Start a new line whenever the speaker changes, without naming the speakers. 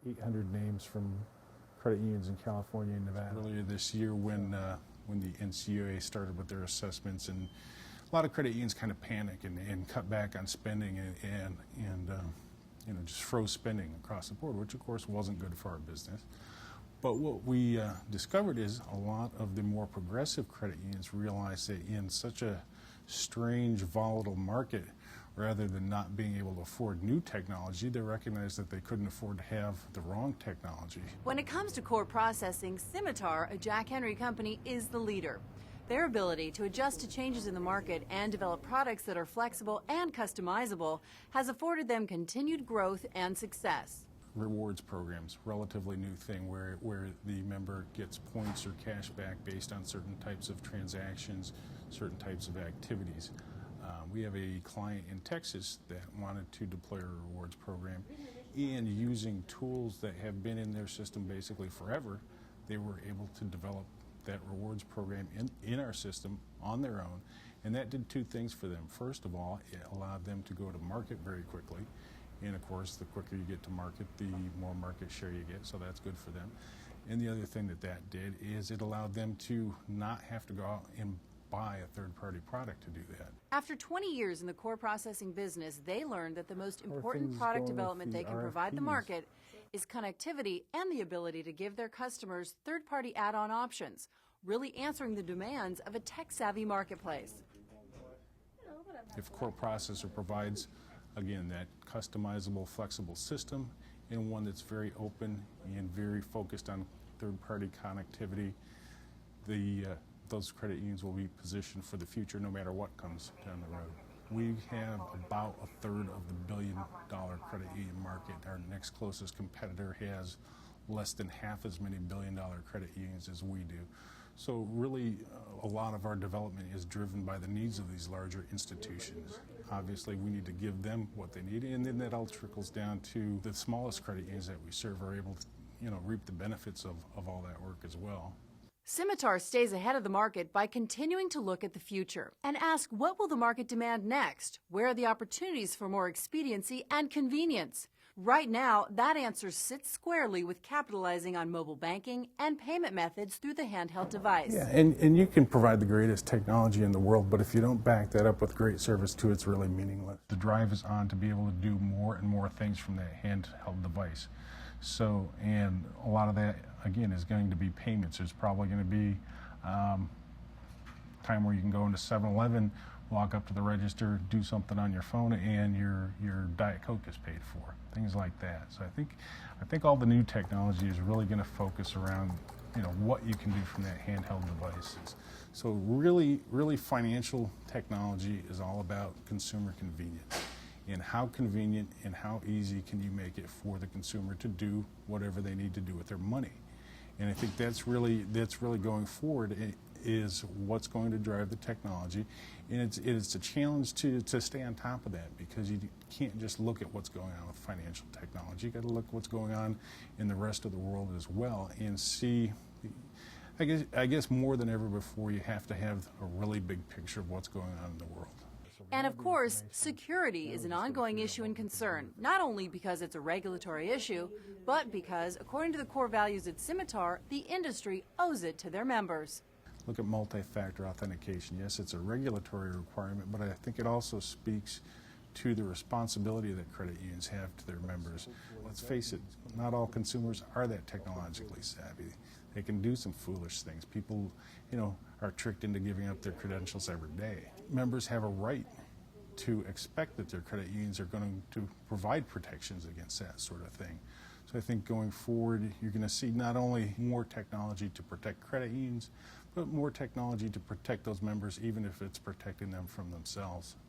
800 names from credit unions in California and Nevada.
Earlier this year when the NCUA started with their assessments, and a lot of credit unions kind of panicked and cut back on spending and just froze spending across the board, which of course wasn't good for our business. But what we discovered is a lot of the more progressive credit unions realized that in such a strange, volatile market, rather than not being able to afford new technology, they recognized that they couldn't afford to have the wrong technology.
When it comes to core processing, Symitar, a Jack Henry company, is the leader. Their ability to adjust to changes in the market and develop products that are flexible and customizable has afforded them continued growth and success.
Rewards programs, relatively new thing where the member gets points or cash back based on certain types of transactions, certain types of activities. We have a client in Texas that wanted to deploy a rewards program, and using tools that have been in their system basically forever, they were able to develop that rewards program in our system on their own, and that did two things for them. First of all, it allowed them to go to market very quickly, and of course the quicker you get to market, the more market share you get, so that's good for them. And the other thing that did is it allowed them to not have to go out and buy a third-party product to do that.
After 20 years in the core processing business, they learned that the most important product development they can provide the market is connectivity and the ability to give their customers third-party add-on options, really answering the demands of a tech-savvy marketplace.
If core processor provides, again, that customizable, flexible system, and one that's very open and very focused on third-party connectivity, those credit unions will be positioned for the future no matter what comes down the road. We have about a third of the billion-dollar credit union market. Our next closest competitor has less than half as many billion-dollar credit unions as we do. So really, a lot of our development is driven by the needs of these larger institutions. Obviously, we need to give them what they need, and then that all trickles down to the smallest credit unions that we serve are able to, reap the benefits of all that work as well.
Symitar stays ahead of the market by continuing to look at the future and ask, what will the market demand next? Where are the opportunities for more expediency and convenience? Right now, that answer sits squarely with capitalizing on mobile banking and payment methods through the handheld device.
Yeah, and you can provide the greatest technology in the world, but if you don't back that up with great service too, it's really meaningless. The drive is on to be able to do more and more things from that handheld device. So, and a lot of that, again, is going to be payments. There's probably going to be time where you can go into 7-Eleven, walk up to the register, do something on your phone, and your Diet Coke is paid for. Things like that. So I think all the new technology is really going to focus around, what you can do from that handheld devices. So really financial technology is all about consumer convenience. And how convenient and how easy can you make it for the consumer to do whatever they need to do with their money. And I think that's really going forward is what's going to drive the technology. And it's a challenge to stay on top of that, because you can't just look at what's going on with financial technology. You've got to look at what's going on in the rest of the world as well and see. I guess more than ever before, you have to have a really big picture of what's going on in the world.
And of course, security is an ongoing issue and concern, not only because it's a regulatory issue, but because, according to the core values at Symitar, the industry owes it to their members.
Look at multi-factor authentication. Yes, it's a regulatory requirement, but I think it also speaks to the responsibility that credit unions have to their members. Let's face it, not all consumers are that technologically savvy. They can do some foolish things. People, are tricked into giving up their credentials every day. Members have a right to expect that their credit unions are going to provide protections against that sort of thing. So I think going forward, you're going to see not only more technology to protect credit unions, but more technology to protect those members, even if it's protecting them from themselves.